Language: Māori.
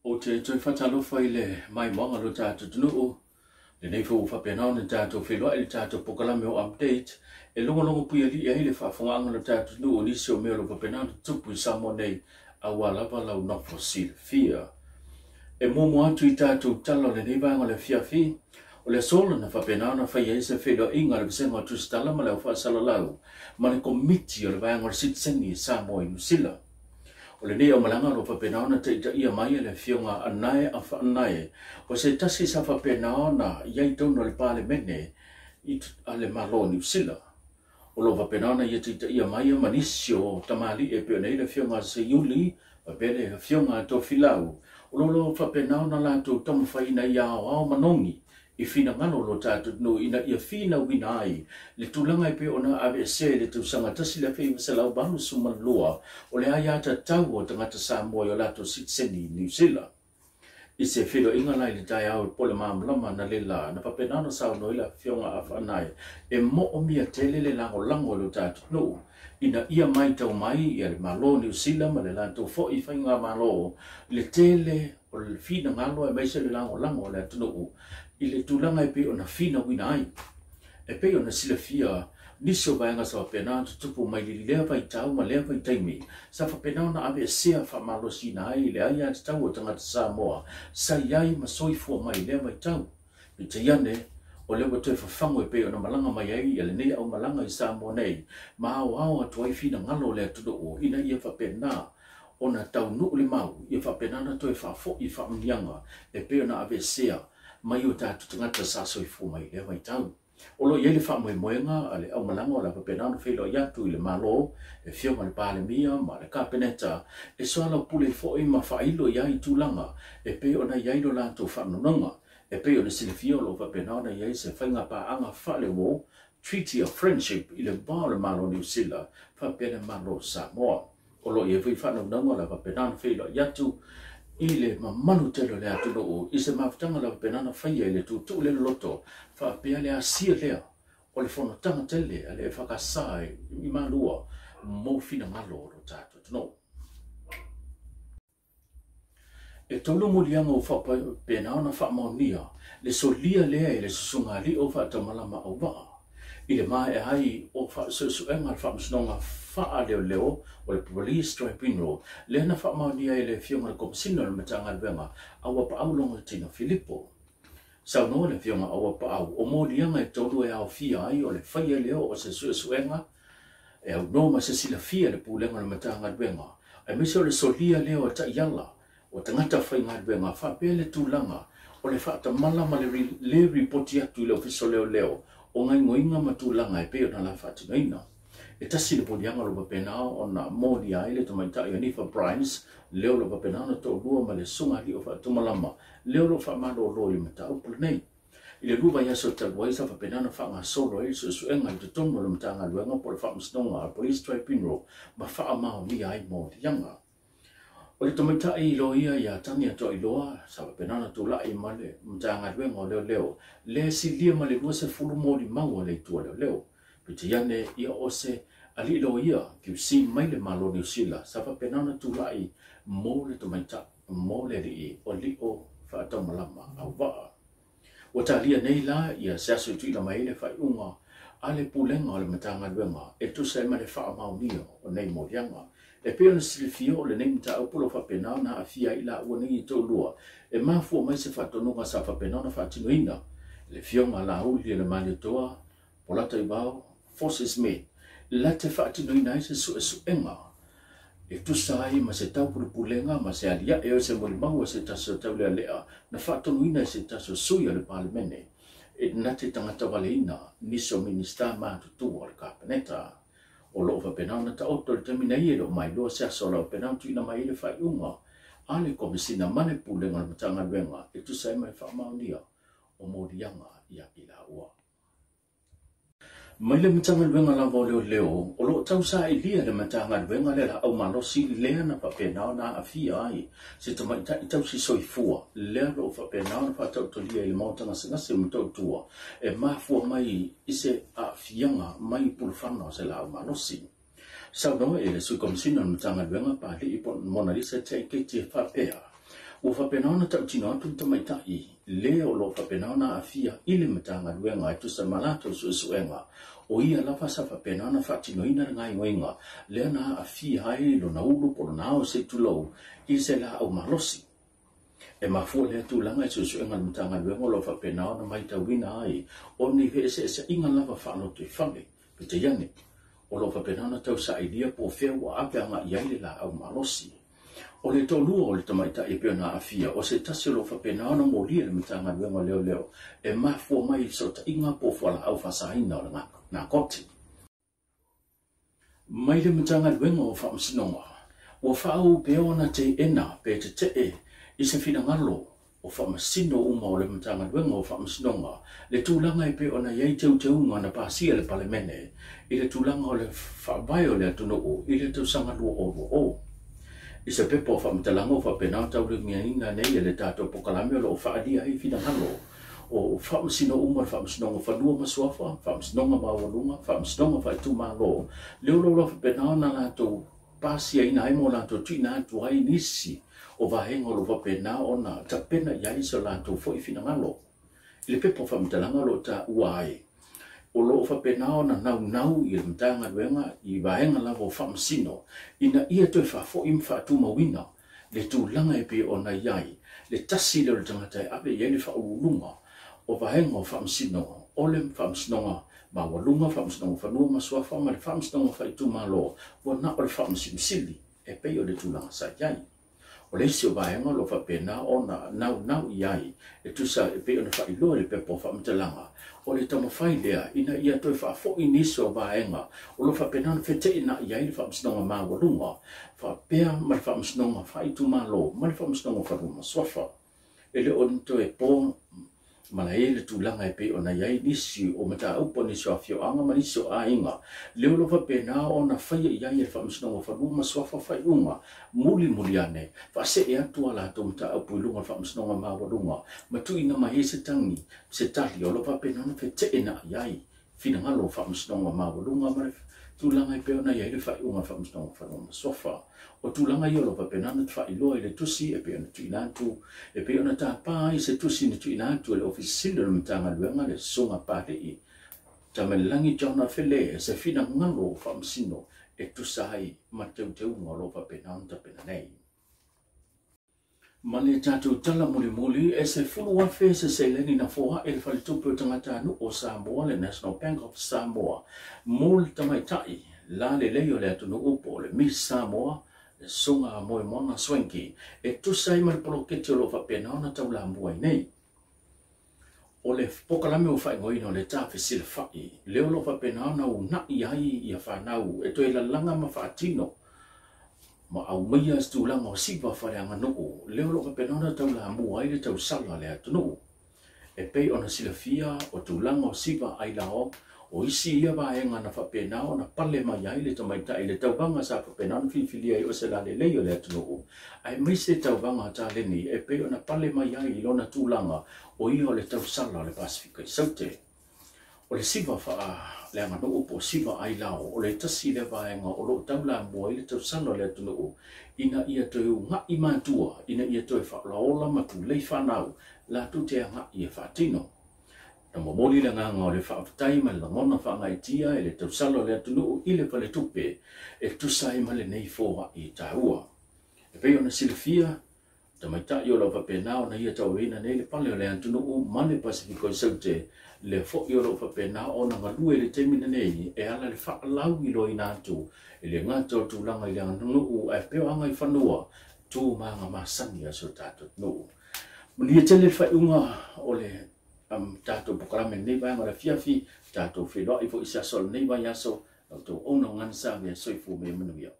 O te toi whatalo whai le mai monga lo tātou tunu o. Le nei fu whapenao na tātou whelua e le tātou pokalame o update. E longo pui ali e le whafonga lo tātou tunu o nisi o mea lo whapenao na tupu I samo nei a walava lau no fosil fia. E momo atu I tātou talo le nei vanga le fiafi. O le sola na whapenao na whai e se whelua inga le visenga tu stala ma leo whaasala lau. Ma le komiti o le vanga le sitsengi samo I Nusila. O le nei o malanga lo whapenao na te ita ia mai le fionga anae a whaanae. O se tasi sa whapenao na iai tono le pale mene I ale malo New Zealand. O lo whapenao na ia te ita ia mai a manisio tamali e peo nei le fionga se yuli, wapele le fionga to filau. O lo whapenao na lato tomo whaina ia ao manongi. I fina ngalo lo tātou no ina ia fina wina ai. Le tūlanga I pe ona AVC le tūsanga tasi le whai wasa lau balu suman lua. O le aiata tau o tangata Samoa o lato sitseni New Zealand. I se whilo inga lai le tai au pole maamlama na le la. Na papenano sao no ila fionga awhanai. E mo o mia tele le lango lango lo tātou no. Ina ia mai tau mai I le malo New Zealand ma le lato fo I whainga malo. Le tele o le fina ngalo e meise le lango lango le atunu. I le tūlanga I pe ona fina wina ai. E pe ona sila fia niso vaenga sa whapenao tutupu mai li lea vai tau ma lea vai taimi. Sa whapenao na ave sea whamalo sina ai le ai ati tau o tangata Samoa. Sa iai ma soifua mai lea vai tau. I te iane o lewa toi whawhango e pe ona malanga mai ai le nei au malanga I Samoa nei. Ma au atu ai fina ngalo lea tudu o ina ia whapenao. Ona tau nuu le mau ia whapenao na toi whafo I whamnianga e pe ona ave sea. Mai o tātou tangata sa soifua mai lea vai tau. O lo iele wha moenga ale au malanga o la papenano whilo iatu I le malo e fionga le palemia ma le kapeneta e soala pule fo I ma whailo iai tūlanga e pe ona iai lo lato whanonanga e pe ona silifio lo papenano iai se whainga paanga whale wo Treaty of Friendship I le bao le malo New Zealand whapene malo Samoa. O lo iei whanonanga la papenano whilo iatu I le mamanu telo le atuno o I se mawhtanga la penana whaia I le tutu le loto whapea le asia lea o le whanotanga tele a le whakasai I malua mo fina malo o tātou tano. E tolu mulianga o whapea na whamaunia le solia lea I le susunga li o whatamalama au waa. I le mai e hai o whaasuenga le whamasnonga wha leo leo o le police tribunal le na whamaunia I le fionga le komisino le matanga le wenga awa pa au longa tina Filippo. Sau no le fionga awa pa au o molianga e tolu e au fia ai o le whaia leo o se suenga e au noma se sila fia le pulenga le matanga le wenga. E miso le solia leo a ta iala o tangata whainga le wenga whapele tūlanga o le whaatamala ma le ripoti atu I le ofiso leo o ngai ngoinga matulanga e peo na la whatinaina. E tasi le podianga lo papenao o na mōni ai le tamaita I Anifa Bryans, leo lo papenao na tō lua ma le sunga li o whatumalama, leo lo whamalo lo I mata upula nei. I le ruwa yaso taluaisa papenao na whanga solo e suenga I te tono lo matanga luenga po le whamasnonga a police tribunal ma whaamao ni ai mōnianga. O le tamaita I lo ia ia tangi ato I loa, sa papenao na tula I male matanga luenga o leo, le si lia ma le rua se fulu mōri maua le tua leo. Pite iane ia ose ali lo ia ki si mai le malo New Zealand sa papenao na tula I mo le tamaita mo le ri o li o whaatau malama au waa. O ta lia nei la ia seasu tuila mai le whaiunga a le pulenga o le matanga luenga e tu se ma le whaamau nia o nei morianga. E peo na silifio o le nei mta upulo whapenao na afia I la ua nei I tō lua e mafua mai se whatonunga sa whapenao na whaatinuina le fionga la huli le mali toa polata I bao forces made la te whaatinuina I se suenga e tu sai ma se tau pulenga ma se alia e o se molimau se taso tau lea lea na whaatonuina se taso suia le palemene e na te tangata waleina niso minista ma tutu o le kapeneta. O lo whapenao na taoto le tamina I lo mai loa se aso lau penao tuina mai le whaiunga a le komisina mane pulenga le matanga luenga e tu sai mai whaamaunia o morianga ia I la ua. Mai le matanga luenga la vau leo o lo tau sa I lia le matanga luenga le la au malosi lea na whapenao na afia ai se tamaita I tau si soifua lea lo whapenao na whatautolia I le mautanga singase mtautua e mafua mai I se afianga mai pulwhana se la au malosi. Sau no e le sukomsina na matanga luenga pa li I pon Mona Lisa te ke te whapea o whapenona tau tino atu tamaitai, leo lo whapenona a fia ile matanga luenga e tu sa malato suenga, o ia lava sa whapenona whatino ina ngai ngoinga, lea na a fia hai lo na ulu polo nao se tulou, i se la au malosi. E mafua lea tūlanga e suenga matanga luenga lo whapenona mai tauina ai, o ni vese se inga lava whano te whame, pete yangi, o lo whapenona tau sa idea po whea wa ape anga iaile la au malosi. O le tolua o le tamaita e peona a fia, o se tasi lo whapenona mo lia le mitanga luenga leo leo, e mafua mai so ta inga po whala au whasaina o le ngā koti. Mai le mitanga luenga o whamsinonga, o whau peona te ena pe te te i se whina ngalo o whamasino uma o le mitanga luenga o whamsinonga, le tūlanga e peona iei teu unga na pāsia le palemene, i le tūlanga o le whabai o le atunoo, i le tau sanga lua o. I se pepo o whamitalango o whapenau tau le ngiainga nei e le tātou pokalame o lo whaadia hei whina ngalo, o whamasino uma le whamasinonga whanua masuafa, whamasinonga mawalunga, whamasinonga whaitu malo, leo lo whapenau na lātou pāsia ina aimo lātou tuina atu hai nisi, o vahenga lo whapenau o na tapena iai so lātou fwoi whina ngalo. I le pepo o whamitalanga lo ta uai, o lo whapenau na nau i le mtanga luenga i vahenga lava o whamasino, ina ia toi whafo im whatu mawina, le tūlanga e pe o na iai, le tasi le tangata e ape iai le whaulunga, o vahenga o whamasino, o le whamasinonga, ma walunga whamasinonga whanua masuafa, ma le whamasinonga whaitu malo, wa na o le whamasimisili, e pe o le tūlanga sa iai. O le isi o vahenga lo whapena o na nau iai, e tusa e pe o na whailoa le pepo o whamitalanga, o le tamawhai lea, ina ia toi whafo inisi o vahenga, o lo whapena na whete ina iai le whamasinonga ma walunga, whapea ma le whamasinonga whaitu malo, ma le whamasinonga whanua masuafa. E le o nito e pō, mana e le tūlanga e pe o na iai nisi o mata upo nisi o awhio anga ma nisi o a inga. Leo lo whapena o na whaia iai le whamasinonga whanua masuafa whai unga, muli ane, whase e atua la to mata upo ilunga whamasinonga ma walunga, ma tu ina mahi se tangi, se tali o lo whapena na whete ina iai, whina ngalo whamasinonga ma walunga, ma le tūlanga e pe o na iai le whai unga whamasinonga whanua masuafa. O tūlanga i o lo whapena na whailoa i le tusi e pe o na tuinatu, e pe o na tāpā i se tusi na tuinatu e le ofisilo na mitanga luenga le songa pāre i. Tamalangi jauna whele e se whina ngalo whamasino e tusai ma teu ngā lo whapena na tapena nei. Mane tātou tala muli e se fulu wafe se seileni na foha e le whalitupu o tangata anu o Samoa le National Bank of Samoa. Mōl tamaitai, la le leo le atunu upo le Miss Samoa, le sunga moe mona swenki, e tusai ma le poloketi o lo whapena ona tau la mbua nei. O le pokalame o whaingoina o le tāwhesila whai, leo lo whapena ona u nai ai i a whanau, e toi la langa ma whaatino, ma au meia stulanga o siwa whareanga nuu, leo lo whapena ona tau la mbua ai le tau sala le atunu. E pei ona sila fia o tūlanga o siwa ai lao, o isi ia vaenga na whapena o na pale mai ai le tamaita i le tauvanga sa whapena na whiwhilia i o se la le leo le atunu. Ai mai se tauvanga ta leni e pe o na pale mai ai i lona tūlanga o ia o le tausala o le Pasifika i saute. O le siva wha le anga no upo siva ai lao o le tasi le vaenga o lo taula mua i le tausala o le atunu. Ina ia toi ngā i mātua, ina ia toi whaolaola matu lei whanau la tu te ngā i e whatino. Na momoli le nganga o le whaafutai ma le ngona whaangaitia e le tausalo le atunu i le pale tupe e tusai ma le nei fōa i tāua. E pei ona silifia, tamaita i o la whapenao na ia tau ina nei le pale o le atunu ma le Pasifiko i saute le fo i o la whapenao na ngalue le temina nei e ala le whaalau i lo ina atu e le ngata o tūlanga i le atunu e peo anga i whanua tū maanga masani a so tātou nuu. Muni e tele whaiunga o le tātou pokalame nei vai ngara fiafi, tātou whenua i fo isa sol nei vai aso, tātou ona ngansa mea soifu me manuia.